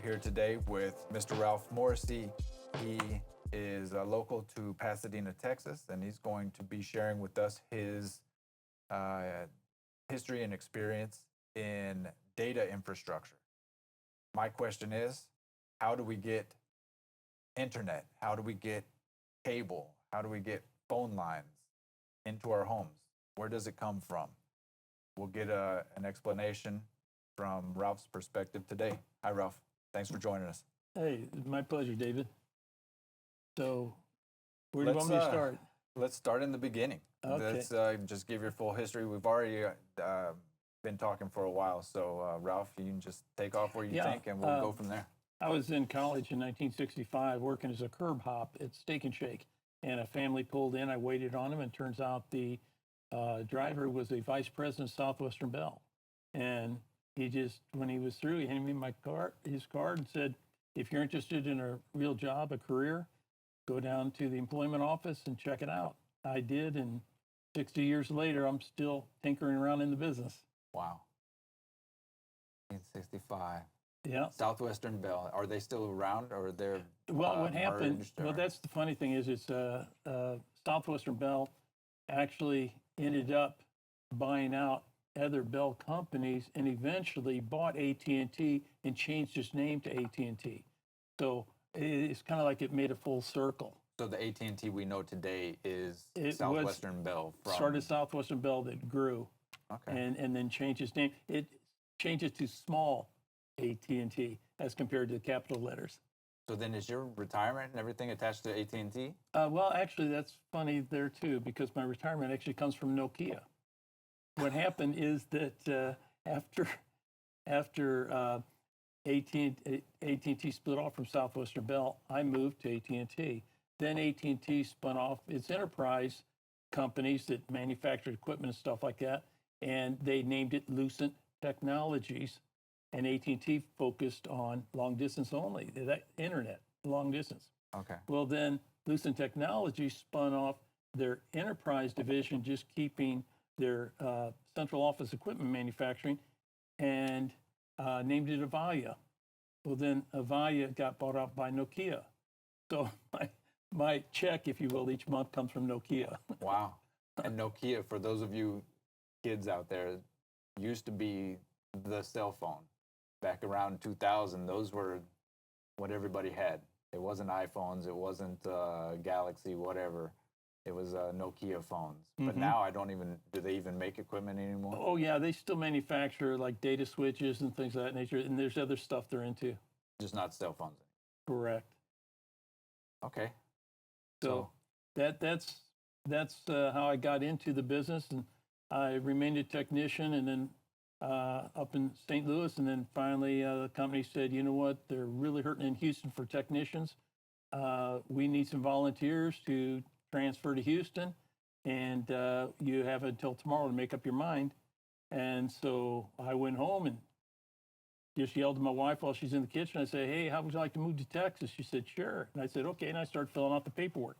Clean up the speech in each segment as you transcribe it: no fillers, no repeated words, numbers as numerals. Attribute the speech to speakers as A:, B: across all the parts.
A: here today with Mr. Ralph Morrissey. He is local to Pasadena, Texas, and he's going to be sharing with us his history and experience in data infrastructure. My question is, how do we get internet? How do we get cable? How do we get phone lines into our homes? Where does it come from? We'll get an explanation from Ralph's perspective today. Hi, Ralph. Thanks for joining us.
B: Hey, my pleasure, David. So, where do you want me to start?
A: Let's start in the beginning.
B: Okay.
A: Let's just give your full history. We've already been talking for a while, so Ralph, you can just take off where you think, and we'll go from there.
B: I was in college in 1965 working as a curb hop at Steak and Shake, and a family pulled in. I waited on him, and turns out the driver was a vice president of Southwestern Bell. And he just, when he was through, he handed me his card and said, if you're interested in a real job, a career, go down to the employment office and check it out. I did, and 60 years later, I'm still tinkering around in the business.
A: Wow. 1965.
B: Yeah.
A: Southwestern Bell, are they still around, or they're
B: Well, what happened,
A: merged,
B: well, that's the funny thing is Southwestern Bell actually ended up buying out other Bell companies and eventually bought AT&T and changed its name to AT&T. So it's kind of like it made a full circle.
A: So the AT&T we know today is Southwestern Bell.
B: Started Southwestern Bell that grew,
A: okay,
B: and then changed its name. It changed it to small AT&T as compared to the capital letters.
A: So then is your retirement and everything attached to AT&T?
B: Well, actually, that's funny there too, because my retirement actually comes from Nokia. What happened is that after AT&T split off from Southwestern Bell, I moved to AT&T. Then AT&T spun off its enterprise companies that manufactured equipment and stuff like that, and they named it Lucent Technologies. And AT&T focused on long distance only, that internet, long distance.
A: Okay.
B: Well, then Lucent Technologies spun off their enterprise division, just keeping their central office equipment manufacturing, and named it Avaya. Well, then Avaya got bought out by Nokia. So my check, if you will, each month comes from Nokia.
A: Wow. And Nokia, for those of you kids out there, used to be the cell phone. Back around 2000, those were what everybody had. It wasn't iPhones, it wasn't Galaxy, whatever. It was Nokia phones.
B: Mm-hmm.
A: But now do they even make equipment anymore?
B: Oh yeah, they still manufacture like data switches and things of that nature, and there's other stuff they're into.
A: Just not cell phones
B: anymore. Correct.
A: Okay.
B: So that's how I got into the business, and I remained a technician, and then up in St. Louis, and then finally the company said, you know what, they're really hurting in Houston for technicians. We need some volunteers to transfer to Houston, and you have until tomorrow to make up your mind. And so I went home and just yelled at my wife while she's in the kitchen. I said, hey, how would you like to move to Texas? She said, sure. And I said, okay. And I started filling out the paperwork.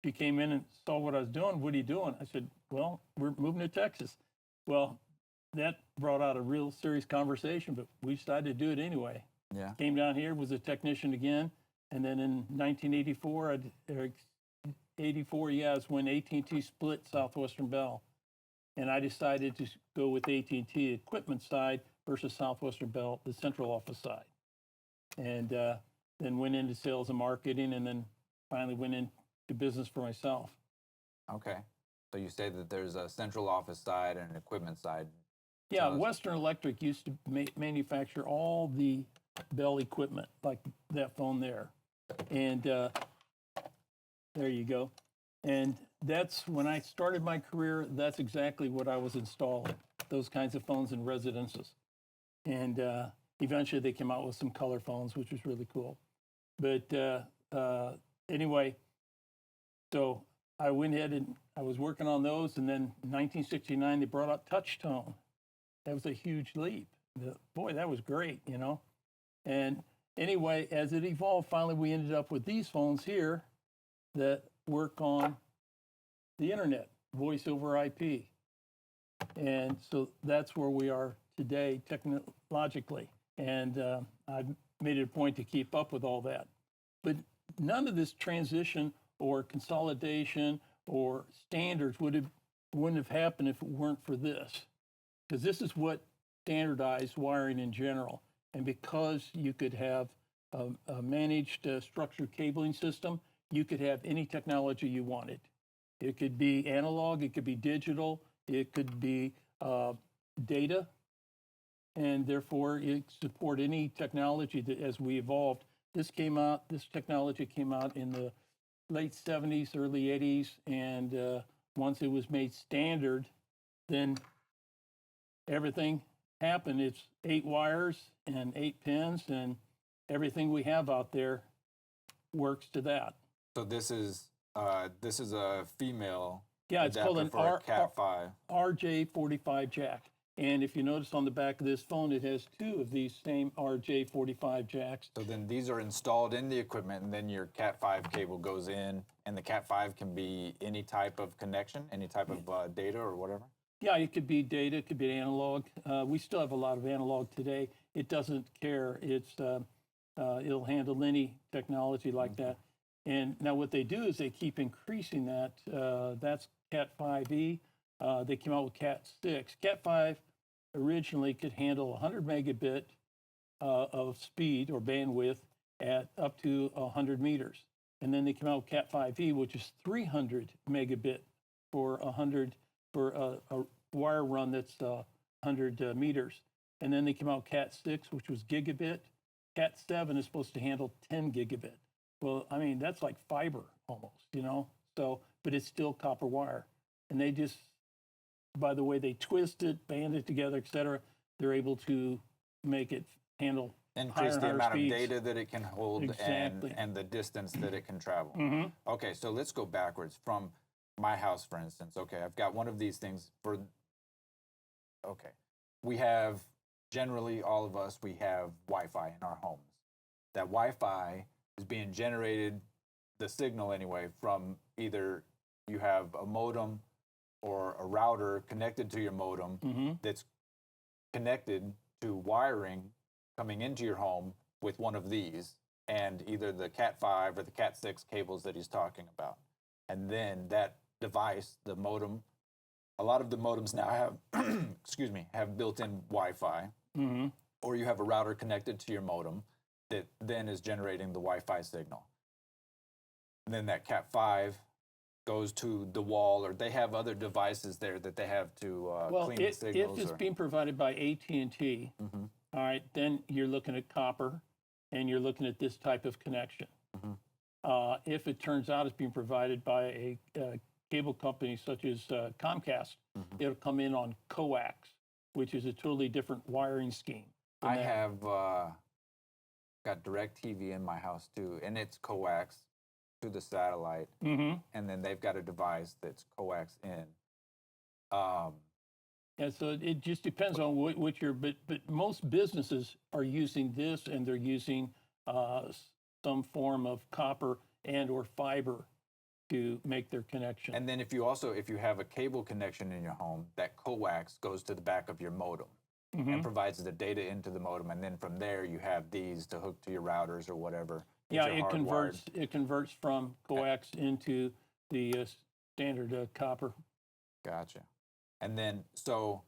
B: She came in and saw what I was doing. What are you doing? I said, well, we're moving to Texas. Well, that brought out a real serious conversation, but we decided to do it anyway.
A: Yeah.
B: Came down here, was a technician again. And then in 1984, 84, is when AT&T split Southwestern Bell. And I decided to go with AT&T equipment side versus Southwestern Bell, the central office side. And then went into sales and marketing, and then finally went into business for myself.
A: Okay. So you say that there's a central office side and an equipment side.
B: Yeah, Western Electric used to manufacture all the Bell equipment, like that phone there. And there you go. And that's when I started my career, that's exactly what I was installing, those kinds of phones in residences. And eventually they came out with some color phones, which was really cool. But anyway, so I went ahead and I was working on those. And then in 1969, they brought out touch tone. That was a huge leap. Boy, that was great, you know. And anyway, as it evolved, finally we ended up with these phones here that work on the internet, voice over IP. And so that's where we are today technologically. And I've made it a point to keep up with all that. But none of this transition or consolidation or standards wouldn't have happened if it weren't for this. Because this is what standardized wiring in general. And because you could have a managed structured cabling system, you could have any technology you wanted. It could be analog, it could be digital, it could be data, and therefore it support any technology that as we evolved. This technology came out in the late 70s, early 80s, and once it was made standard, then everything happened. It's 8 wires and 8 pins, and everything we have out there works to that.
A: So this is a female
B: It's called an
A: for a Cat5.
B: RJ45 jack. And if you notice on the back of this phone, it has 2 of these same RJ45 jacks.
A: So then these are installed in the equipment, and then your Cat5 cable goes in, and the Cat5 can be any type of connection, any type of data or whatever?
B: Yeah, it could be data, it could be analog. We still have a lot of analog today. It doesn't care. It'll handle any technology like that. And now what they do is they keep increasing that. That's Cat5e. They came out with Cat6. Cat5 originally could handle 100 megabit of speed or bandwidth at up to 100 meters. And then they came out with Cat5e, which is 300 megabit for a wire run that's 100 meters. And then they came out with Cat6, which was gigabit. Cat7 is supposed to handle 10 gigabit. Well, I mean, that's like fiber almost, you know? So, but it's still copper wire. And they just, by the way they twist it, band it together, et cetera, they're able to make it handle
A: increase the amount of data that it can hold.
B: Exactly.
A: and the distance that it can travel.
B: Mm-hmm.
A: Okay, so let's go backwards from my house, for instance. Okay, I've got one of these things we have, generally all of us, we have Wi-Fi in our homes. That Wi-Fi is being generated, the signal anyway, from either you have a modem or a router connected to your modem that's connected to wiring coming into your home with one of these, and either the Cat5 or the Cat6 cables that he's talking about. And then that device, the modem, a lot of the modems now have, have built-in Wi-Fi, or you have a router connected to your modem that then is generating the Wi-Fi signal. And then that Cat5 goes to the wall, or they have other devices there that they have to clean the signals.
B: If it's being provided by AT&T, all right, then you're looking at copper, and you're looking at this type of connection. If it turns out it's being provided by a cable company such as Comcast, it'll come in on coax, which is a totally different wiring scheme.
A: I have got DirecTV in my house too, and it's coax to the satellite, and then they've got a device that's coax in.
B: And so it just depends on what you're, but most businesses are using this, and they're using some form of copper and or fiber to make their connection.
A: And then if you have a cable connection in your home, that coax goes to the back of your modem and provides the data into the modem, and then from there you have these to hook to your routers or whatever.
B: Yeah, it converts from coax into the standard copper.
A: Gotcha. And then, so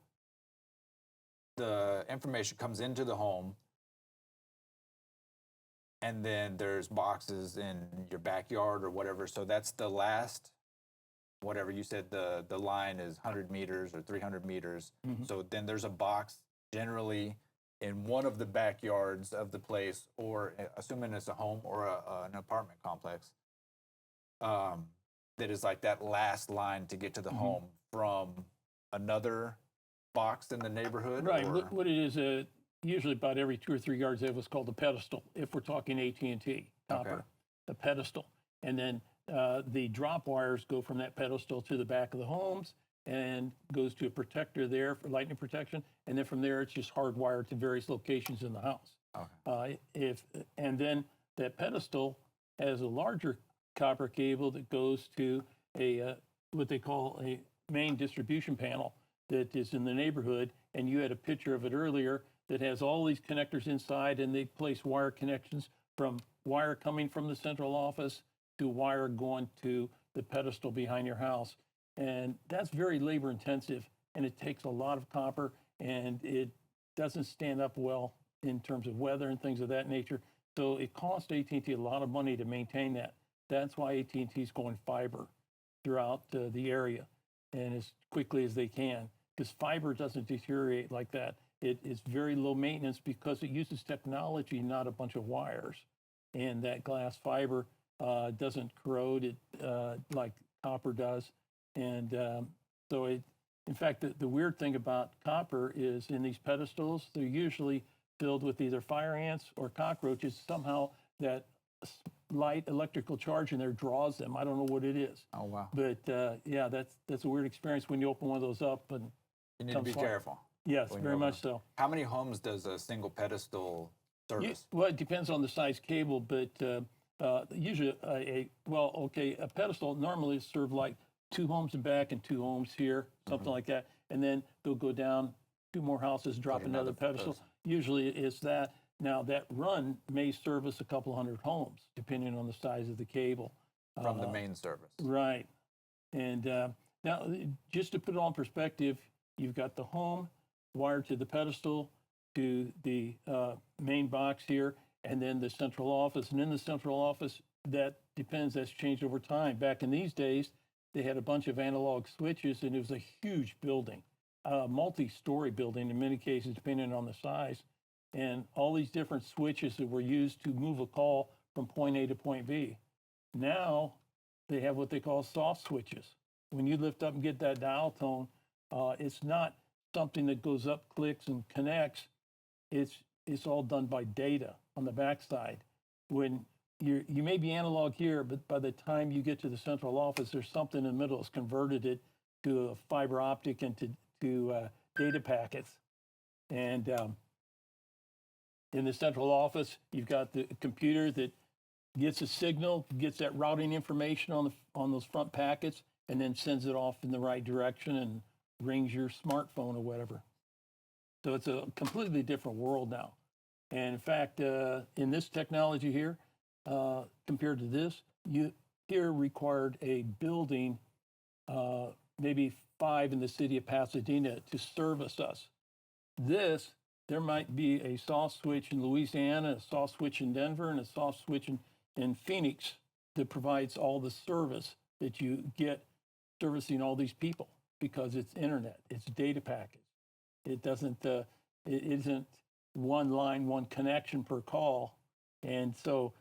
A: the information comes into the home, and then there's boxes in your backyard or whatever. So that's the last, whatever you said, the line is 100 meters or 300 meters. So then there's a box generally in one of the backyards of the place, or assuming it's a home or an apartment complex, that is like that last line to get to the home from another box in the neighborhood?
B: Right. What it is, usually about every 2 or 3 yards, they have what's called a pedestal, if we're talking AT&T copper, the pedestal. And then the drop wires go from that pedestal to the back of the homes and goes to a protector there for lightning protection. And then from there, it's just hardwired to various locations in the house. And then that pedestal has a larger copper cable that goes to what they call a main distribution panel that is in the neighborhood. And you had a picture of it earlier. that has all these connectors inside, and they place wire connections from wire coming from the central office to wire going to the pedestal behind your house. And that's very labor intensive, and it takes a lot of copper, and it doesn't stand up well in terms of weather and things of that nature. So it costs AT&T a lot of money to maintain that. That's why AT&T is going fiber throughout the area and as quickly as they can, because fiber doesn't deteriorate like that. It is very low maintenance because it uses technology, not a bunch of wires. And that glass fiber doesn't corrode it like copper does. And so in fact, the weird thing about copper is in these pedestals, they're usually filled with either fire ants or cockroaches. Somehow that light electrical charge in there draws them. I don't know what it is.
A: Oh, wow.
B: But yeah, that's a weird experience when you open one of those up. And
A: You need to be careful.
B: yes, very much so.
A: How many homes does a single pedestal service?
B: Well, it depends on the size cable, but usually a pedestal normally serve like 2 homes in back and 2 homes here, something like that. And then they'll go down 2 more houses, drop another pedestal. Usually it's that. Now that run may service a couple hundred homes, depending on the size of the cable.
A: From the main service.
B: Right. And now, just to put it all in perspective, you've got the home wired to the pedestal, to the main box here, and then the central office. And in the central office, that depends, that's changed over time. Back in these days, they had a bunch of analog switches, and it was a huge building, a multi-story building in many cases, depending on the size. And all these different switches that were used to move a call from point A to point B. Now they have what they call soft switches. When you lift up and get that dial tone, it's not something that goes up, clicks, and connects. It's all done by data on the backside. When you may be analog here, but by the time you get to the central office, there's something in the middle that's converted it to a fiber optic and to data packets. And in the central office, you've got the computer that gets a signal, gets that routing information on those front packets, and then sends it off in the right direction and rings your smartphone or whatever. So it's a completely different world now. And in fact, in this technology here, compared to this, you here required a building, maybe 5 in the city of Pasadena, to service us. There might be a soft switch in Louisiana, a soft switch in Denver, and a soft switch in Phoenix that provides all the service that you get servicing all these people, because it's internet, it's data packets. It isn't one line, one connection per call. And so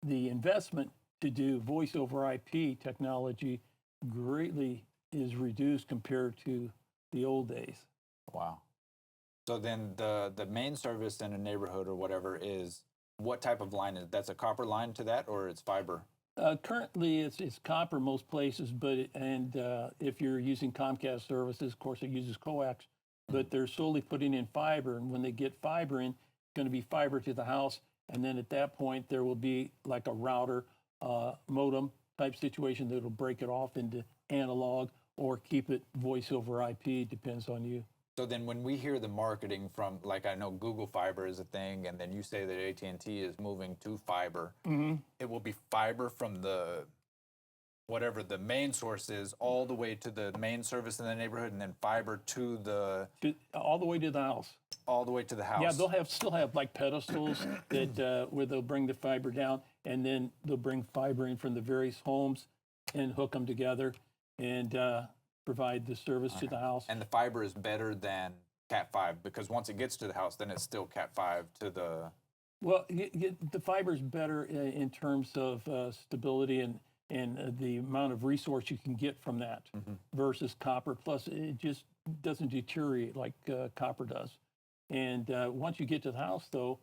B: the investment to do voice over IP technology greatly is reduced compared to the old days.
A: Wow. So then the main service in a neighborhood or whatever is, what type of line is that's a copper line to that, or it's fiber?
B: Currently, it's copper most places, but if you're using Comcast services, of course, it uses coax, but they're slowly putting in fiber. And when they get fiber in, it's going to be fiber to the house. And then at that point, there will be like a router modem type situation that will break it off into analog or keep it voice over IP, depends on you.
A: So then when we hear the marketing from, like, I know Google Fiber is a thing, and then you say that AT&T is moving to fiber, it will be fiber from whatever the main source is all the way to the main service in the neighborhood, and then fiber to
B: all the way to the house.
A: All the way to the house.
B: Yeah, they'll still have like pedestals that where they'll bring the fiber down, and then they'll bring fiber in from the various homes and hook them together and provide the service to the house.
A: And the fiber is better than Cat5, because once it gets to the house, then it's still Cat5 to the...
B: Well, the fiber is better in terms of stability and the amount of resource you can get from that versus copper. Plus, it just doesn't deteriorate like copper does. And once you get to the house, though,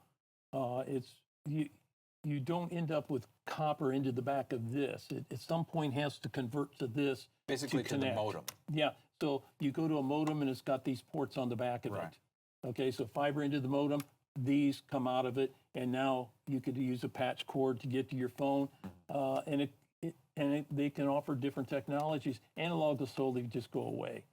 B: you don't end up with copper into the back of this. It at some point has to convert to this.
A: Basically to the modem.
B: Yeah, so you go to a modem and it's got these ports on the back of it. Okay, so fiber into the modem, these come out of it, and now you could use a patch cord to get to your phone, and they can offer different technologies. Analog will slowly just go away.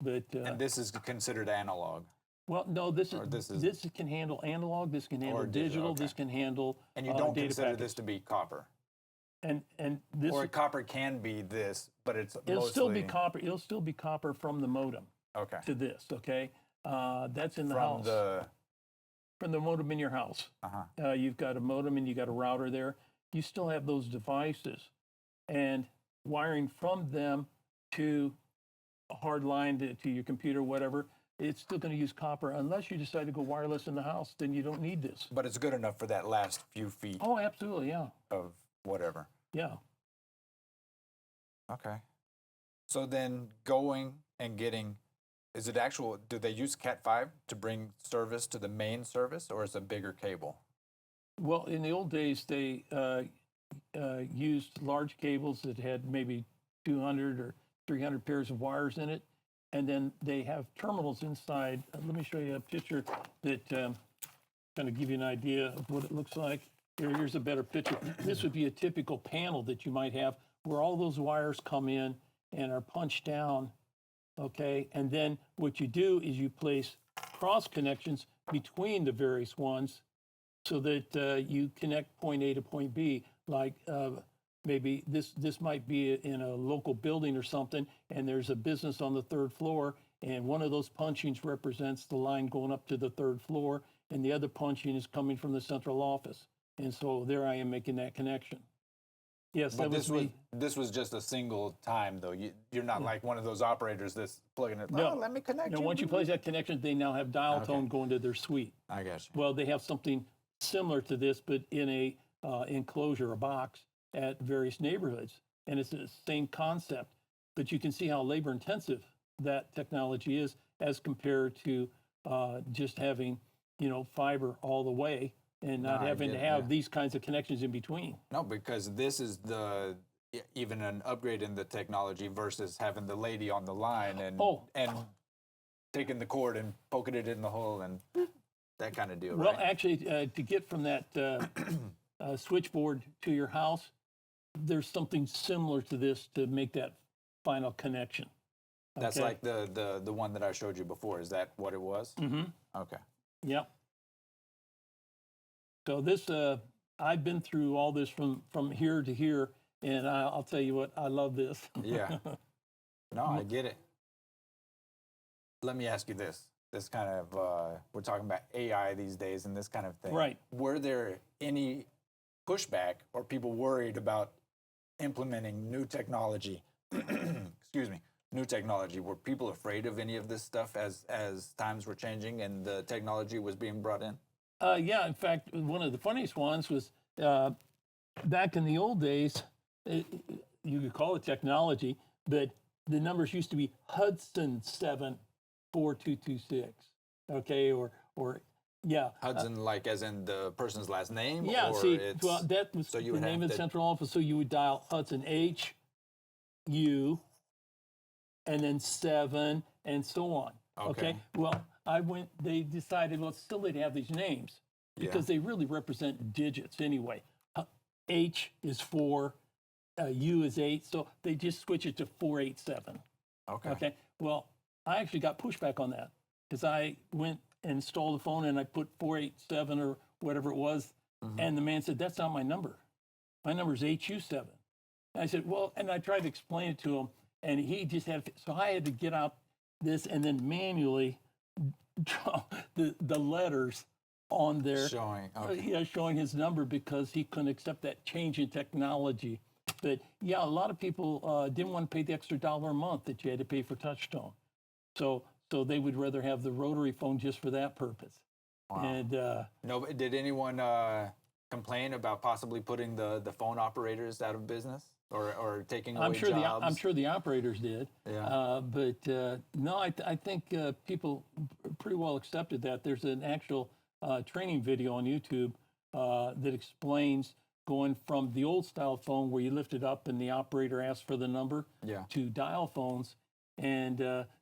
B: But
A: and this is considered analog.
B: Well, no, this
A: Or
B: is,
A: this is-
B: this can handle analog, this can handle digital,
A: okay.
B: this can handle
A: And you don't
B: data
A: consider
B: packets.
A: this to be copper?
B: And this,
A: Or copper can be this, but it's
B: it'll
A: mostly...
B: still be copper. It'll still be copper from the modem
A: Okay.
B: to this. Okay, that's in the
A: From
B: house.
A: the...
B: From the modem in your house.
A: Uh-huh.
B: You've got a modem and you got a router there. You still have those devices, and wiring from them to a hard line to your computer, whatever. It's still going to use copper unless you decide to go wireless in the house. Then you don't need this.
A: But it's good enough for that last few feet
B: Oh, absolutely, yeah,
A: of whatever.
B: yeah.
A: Okay. So then going and getting, is it actual, do they use Cat5 to bring service to the main service, or is it a bigger cable?
B: Well, in the old days, they used large cables that had maybe 200 or 300 pairs of wires in it, and then they have terminals inside. Let me show you a picture that kind of give you an idea of what it looks like. Here's a better picture. This would be a typical panel that you might have where all those wires come in and are punched down, okay? And then what you do is you place cross connections between the various ones so that you connect point A to point B. Like maybe this might be in a local building or something, and there's a business on the third floor, and one of those punchings represents the line going up to the third floor, and the other punching is coming from the central office. And so there I am making that connection. Yes,
A: But
B: that was me.
A: this was just a single time, though. You're not like one of those operators that's plugging it.
B: No.
A: Oh, let me connect
B: Now,
A: you.
B: once you place that connection, they now have dial tone going to their suite.
A: I got you.
B: Well, they have something similar to this, but in a enclosure, a box at various neighborhoods, and it's the same concept. But you can see how labor intensive that technology is as compared to just having, fiber all the way and not
A: I
B: having
A: get
B: to
A: it,
B: have
A: yeah.
B: these kinds of connections in between.
A: No, because this is even an upgrade in the technology versus having the lady on the line and taking the cord and poking it in the hole and that kind of deal,
B: Well,
A: right?
B: actually, to get from that switchboard to your house, there's something similar to this to make that final connection.
A: That's
B: okay?
A: like the one that I showed you before. Is that what it was?
B: Mm-hmm.
A: Okay.
B: Yep. So this, I've been through all this from here to here, and I'll tell you what, I love this.
A: Yeah. No, I get it. Let me ask you this. This kind of, we're talking about AI these days and this kind of thing.
B: Right.
A: Were there any pushback or people worried about implementing new technology? Excuse me. New technology. Were people afraid of any of this stuff as times were changing and the technology was being brought in?
B: Yeah, in fact, one of the funniest ones was back in the old days, you could call it technology, but the numbers used to be Hudson 74226, okay, or yeah.
A: Hudson, like as in the person's last name?
B: Yeah,
A: or
B: see,
A: it's,
B: well, that was
A: so you
B: the
A: would
B: name
A: have
B: of the
A: to-
B: central office, so you would dial Hudson HU and then 7 and so on.
A: Okay.
B: Well, they decided, well, still they'd have these names because they really represent digits anyway. H is 4, U is 8, so they just switch it to 487.
A: Okay.
B: Okay. Well, I actually got pushback on that because I went and installed the phone and I put 487 or whatever it was, and the man said, "That's not my number. My number is HU7." And I said, "Well," and I tried to explain it to him, and he just had. So I had to get out this and then manually draw the letters on there,
A: Showing. Okay.
B: showing his number because he couldn't accept that change in technology. But yeah, a lot of people didn't want to pay the extra $1 a month that you had to pay for Touchtone. So they would rather have the rotary phone just for that purpose.
A: Wow.
B: And
A: No, but did anyone complain about possibly putting the phone operators out of business or taking away jobs?
B: I'm sure the operators did.
A: Yeah.
B: But no, I think people pretty well accepted that. There's an actual training video on YouTube that explains going from the old style phone where you lift it up and the operator asks for the number
A: Yeah.
B: to dial phones and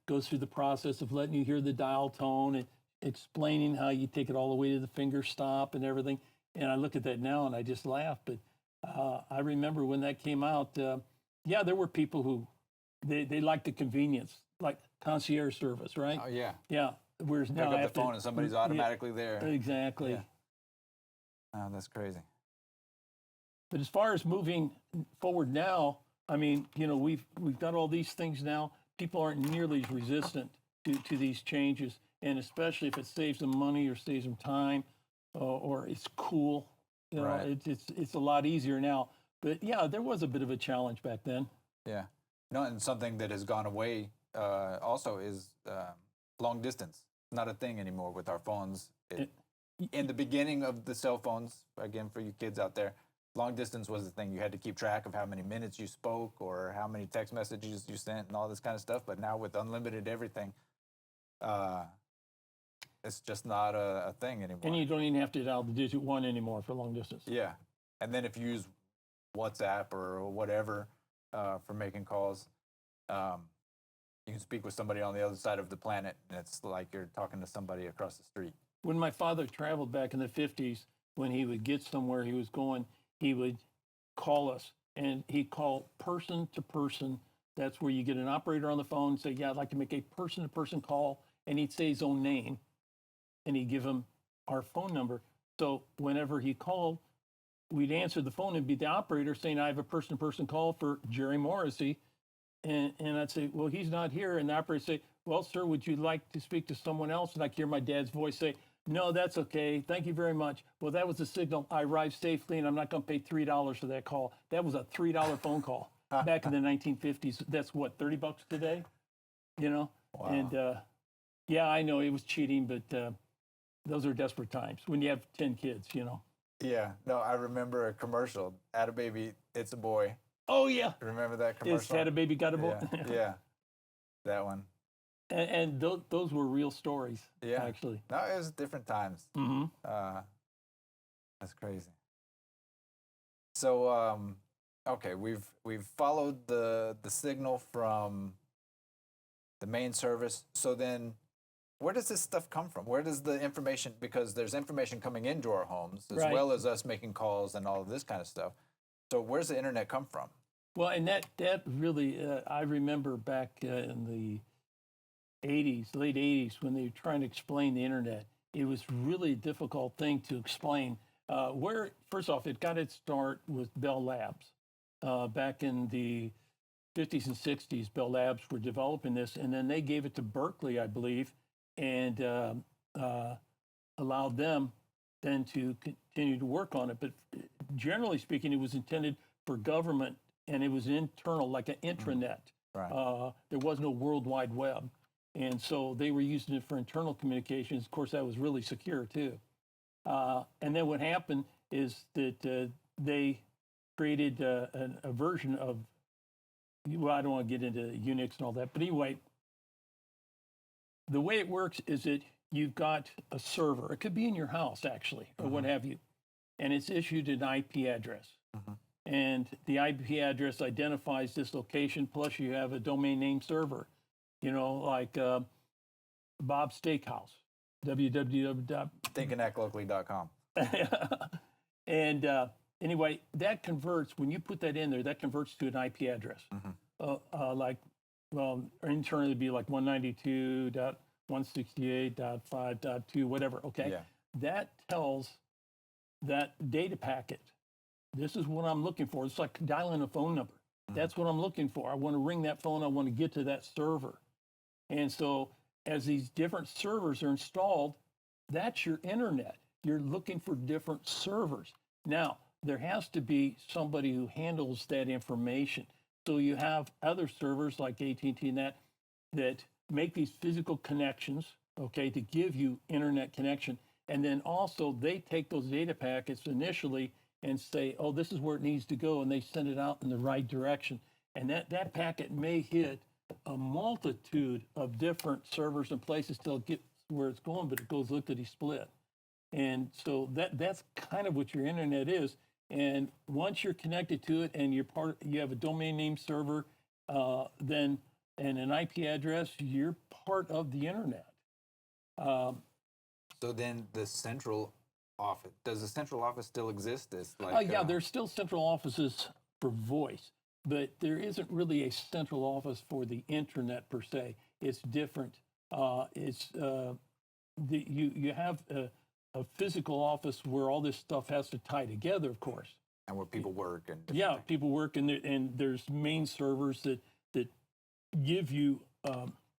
B: goes through the process of letting you hear the dial tone and explaining how you take it all the way to the finger stop and everything. And I look at that now and I just laugh. But I remember when that came out, yeah, there were people who they liked the convenience, like concierge service, right?
A: Oh, yeah.
B: Yeah. whereas
A: Pick
B: now I
A: up
B: have
A: the phone
B: to,
A: and somebody's
B: yeah,
A: automatically there.
B: exactly.
A: Yeah. Oh, that's crazy.
B: But as far as moving forward now, I mean, you know, we've got all these things now. People aren't nearly as resistant to these changes, and especially if it saves them money or saves them time, or it's cool. You know,
A: Right.
B: it's a lot easier now. But yeah, there was a bit of a challenge back then.
A: Yeah. No, and something that has gone away also is long distance. Not a thing anymore with our phones. In the beginning of the cell phones, again, for you kids out there, long distance was the thing. You had to keep track of how many minutes you spoke or how many text messages you sent and all this kind of stuff. But now with unlimited everything, it's just not a thing anymore.
B: And you don't even have to dial the digit 1 anymore for long distance.
A: Yeah. And then if you use WhatsApp or whatever for making calls, you can speak with somebody on the other side of the planet, and it's like you're talking to somebody across the street.
B: When my father traveled back in the 50s, when he would get somewhere he was going, he would call us, and he'd call person to person. That's where you get an operator on the phone and say, yeah, I'd like to make a person-to-person call, and he'd say his own name, and he'd give him our phone number. So whenever he called, we'd answer the phone and be the operator saying, I have a person-to-person call for Jerry Morrissey. And I'd say, well, he's not here. And the operator would say, well, sir, would you like to speak to someone else? And I could hear my dad's voice say, no, that's okay. Thank you very much. Well, that was the signal. I arrived safely, and I'm not going to pay $3 for that call. That was a $3 phone call back in the 1950s. That's what, $30 today? You know?
A: Wow.
B: And yeah, I know it was cheating, but those are desperate times when you have 10 kids, you know?
A: Yeah. No, I remember a commercial. Add a baby, it's a boy.
B: Oh, yeah.
A: Remember that commercial?
B: Is had a baby, got a boy?
A: Yeah. Yeah. That one.
B: And those were real stories,
A: Yeah.
B: actually.
A: No, it was different times.
B: Mm-hmm.
A: That's crazy. So, okay, we've followed the signal from the main service. So then, where does this stuff come from? Where does the information? Because there's information coming into our homes as
B: Right.
A: well as us making calls and all of this kind of stuff. So, where's the internet come from?
B: Well, and that really, I remember back in the 80s, late 80s, when they were trying to explain the internet. It was really a difficult thing to explain. First off, it got its start with Bell Labs. Back in the 50s and 60s, Bell Labs were developing this, and then they gave it to Berkeley, I believe, and allowed them then to continue to work on it. But generally speaking, it was intended for government, and it was internal, like an intranet.
A: Right.
B: There was no World Wide Web. And so they were using it for internal communications. Of course, that was really secure too. And then what happened is that they created a version of, well, I don't want to get into Unix and all that, but anyway, the way it works is that you've got a server. It could be in your house, actually, or what have you, and it's issued an IP address. And the IP address identifies this location, plus you have a domain name server. You know, like Bob's Steakhouse, www.
A: Thinkinactlocally.com.
B: And anyway, that converts, when you put that in there, that converts to an IP address. Internally it'd be like 192.168.5.2, whatever, okay?
A: Yeah.
B: That tells that data packet, this is what I'm looking for. It's like dialing a phone number. That's what I'm looking for. I want to ring that phone. I want to get to that server. And so as these different servers are installed, that's your internet. You're looking for different servers. Now, there has to be somebody who handles that information. So you have other servers like AT&T and that make these physical connections, okay, to give you internet connection. And then also they take those data packets initially and say, oh, this is where it needs to go, and they send it out in the right direction. And that packet may hit a multitude of different servers and places till it gets where it's going, but it goes lickety split. And so that's kind of what your internet is. And once you're connected to it and you have a domain name server, then and an IP address, you're part of the internet.
A: So then the central office, does the central office still exist?
B: Yeah, there's still central offices for voice, but there isn't really a central office for the internet per se. It's different. you have a physical office where all this stuff has to tie together, of course.
A: And where people work and different
B: Yeah,
A: things.
B: people work, and there's main servers that give you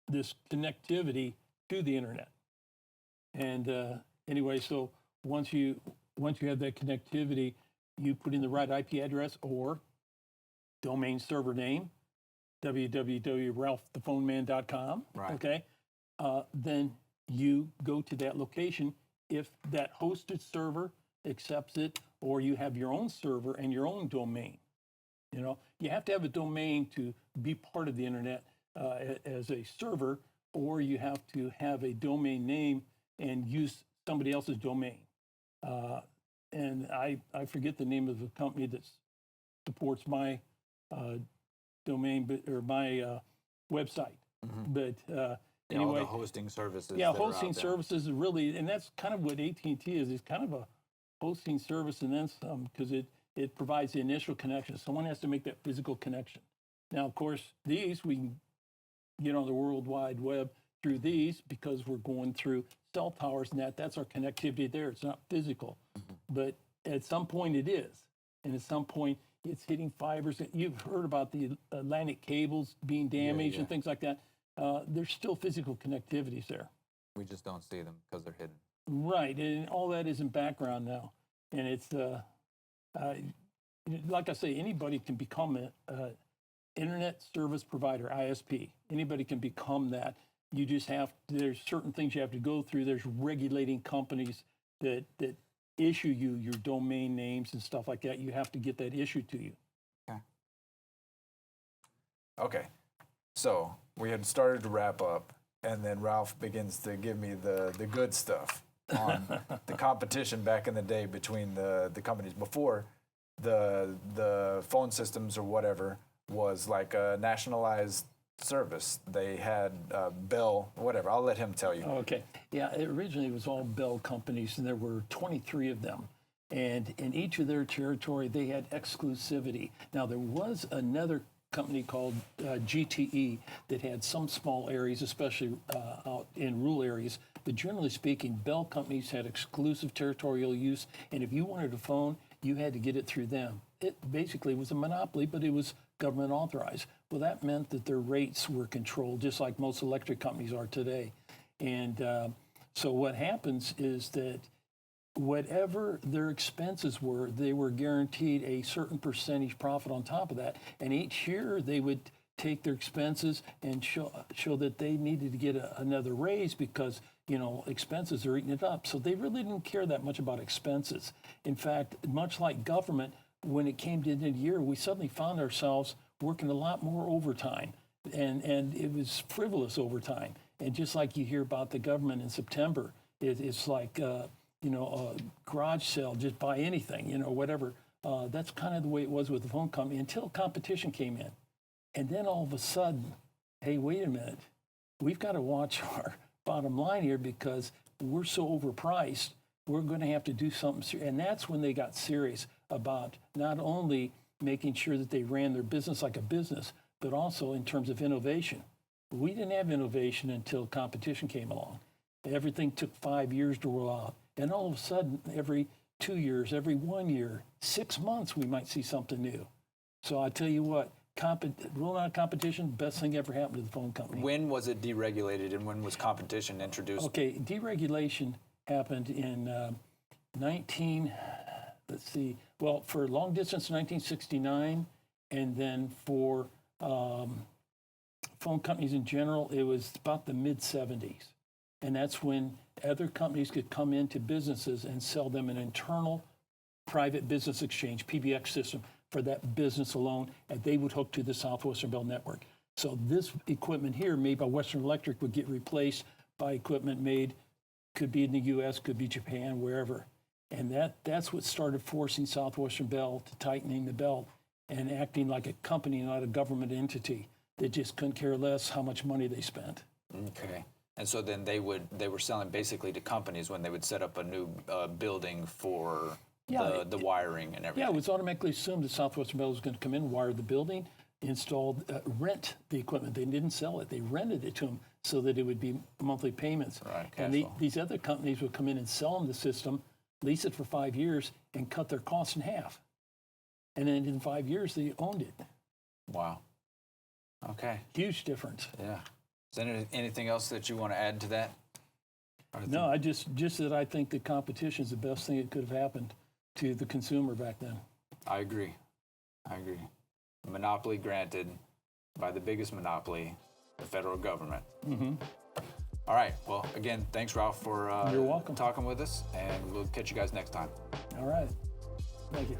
B: this connectivity to the internet. And anyway, so once you have that connectivity, you put in the right IP address or domain server name, www.ralphthephoneman.com.
A: Right.
B: Okay, then you go to that location. If that hosted server accepts it, or you have your own server and your own domain. You know, you have to have a domain to be part of the internet as a server, or you have to have a domain name and use somebody else's domain. And I forget the name of the company that supports my domain, or my website. But
A: All
B: anyway,
A: the hosting services.
B: yeah,
A: that are out
B: hosting
A: there.
B: services is really, and that's kind of what AT&T is. It's kind of a hosting service and then some, because it provides the initial connection. Someone has to make that physical connection. Now, of course, these we can get on the World Wide Web through these because we're going through cell towers and that's our connectivity there. It's not physical, but at some point it is. And at some point it's hitting fibers. You've heard about the Atlantic cables being damaged and things like that. There's still physical connectivities there.
A: We just don't see them because they're hidden.
B: Right, and all that is in background now. And it's, like I say, anybody can become an internet service provider, ISP. Anybody can become that. You just there's certain things you have to go through. There's regulating companies that issue you your domain names and stuff like that. You have to get that issued to you.
A: Okay. So we had started to wrap up, and then Ralph begins to give me the good stuff on the competition back in the day between the companies. Before, the phone systems or whatever was like a nationalized service. They had Bell, whatever. I'll let him tell you.
B: Okay. Yeah, originally it was all Bell companies, and there were 23 of them. And in each of their territory, they had exclusivity. Now, there was another company called GTE that had some small areas, especially out in rural areas. But generally speaking, Bell companies had exclusive territorial use. And if you wanted a phone, you had to get it through them. It basically was a monopoly, but it was government authorized. Well, that meant that their rates were controlled, just like most electric companies are today. And so what happens is that whatever their expenses were, they were guaranteed a certain percentage profit on top of that. And each year they would take their expenses and show that they needed to get another raise because, you know, expenses are eating it up. So they really didn't care that much about expenses. In fact, much like government, when it came to the end of the year, we suddenly found ourselves working a lot more overtime. And it was frivolous overtime. And just like you hear about the government in September, it's like, you know, a garage sale, just buy anything, you know, whatever. That's kind of the way it was with the phone company until competition came in. And then all of a sudden, hey, wait a minute, we've got to watch our bottom line here because we're so overpriced, we're going to have to do something. And that's when they got serious about not only making sure that they ran their business like a business, but also in terms of innovation. We didn't have innovation until competition came along. Everything took 5 years to roll out. And all of a sudden, every 2 years, every 1 year, 6 months, we might see something new. So I tell you what, rolling out competition, best thing ever happened to the phone company.
A: When was it deregulated and when was competition introduced?
B: Okay, deregulation happened in well, for long distance, 1969, and then for phone companies in general, it was about the mid-70s. And that's when other companies could come into businesses and sell them an internal private business exchange, PBX system, for that business alone, and they would hook to the Southwestern Bell network. So this equipment here made by Western Electric would get replaced by equipment made, could be in the US, could be Japan, wherever. And that's what started forcing Southwestern Bell to tightening the belt and acting like a company, not a government entity that just couldn't care less how much money they spent.
A: Okay. And so then they were selling basically to companies when they would set up a new building for the wiring and everything.
B: Yeah, it was automatically assumed that Southwestern Bell was going to come in, wire the building, rent the equipment. They didn't sell it. They rented it to them. so that it would be monthly payments.
A: Right,
B: And
A: cash flow.
B: these other companies would come in and sell them the system, lease it for 5 years, and cut their costs in half. And then in 5 years, they owned it.
A: Wow. Okay.
B: Huge difference.
A: Yeah. Is there anything else that you want to add to that?
B: No, I just that I think that competition is the best thing that could have happened to the consumer back then.
A: I agree. I agree. Monopoly granted by the biggest monopoly, the federal government.
B: Mm-hmm.
A: All right. Well, again, thanks, Ralph, for
B: You're welcome.
A: talking with us, and we'll catch you guys next time.
B: All right. Thank you.